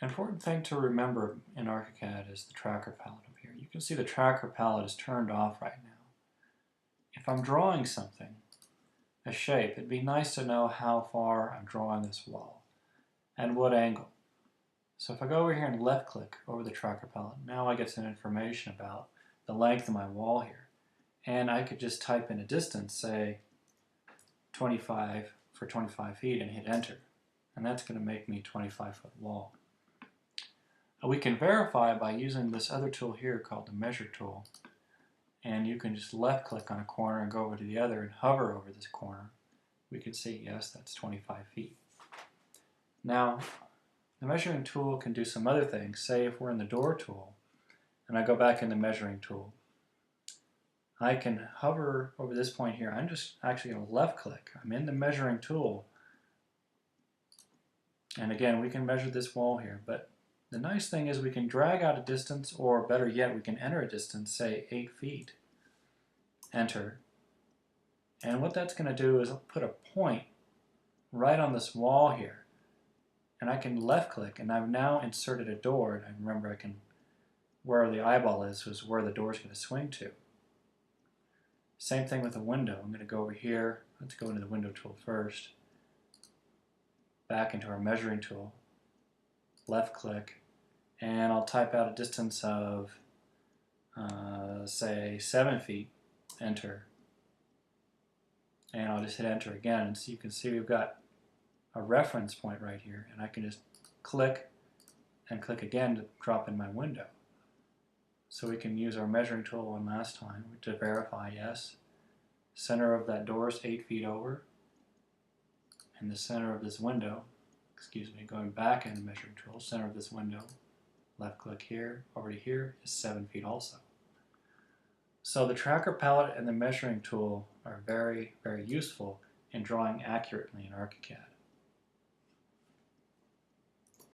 Important thing to remember in ArchiCAD is the tracker palette up here. You can see the tracker palette is turned off right now. If I'm drawing something, a shape, it'd be nice to know how far I'm drawing this wall and what angle. So if I go over here and left click over the tracker palette, now I get some information about the length of my wall here. And I could just type in a distance, say 25 for 25 feet, and hit enter. And that's going to make me a 25-foot wall. We can verify by using this other tool here called the measure tool. And you can just left click on a corner and go over to the other and hover over this corner. We can see, yes, that's 25 feet. Now, the measuring tool can do some other things. Say if we're in the door tool, and I go back in the measuring tool, I can hover over this point here. I'm just actually going to left click. I'm in the measuring tool. And again, we can measure this wall here, but the nice thing is we can drag out a distance, or better yet, we can enter a distance, say 8 feet. Enter. And what that's going to do is put a point right on this wall here. And I can left click, and I've now inserted a door. And remember, I can, where the eyeball is where the door is going to swing to. Same thing with a window. I'm going to go over here. Let's go into the window tool first. Back into our measuring tool. Left click. And I'll type out a distance of, say, 7 feet. Enter. And I'll just hit enter again. And so you can see we've got a reference point right here. And I can just click and click again to drop in my window. So we can use our measuring tool one last time to verify, yes, center of that door is 8 feet over. And the center of this window, going back in the measuring tool, center of this window, left click here, over to here, is 7 feet also. So the tracker palette and the measuring tool are very, very useful in drawing accurately in ArchiCAD.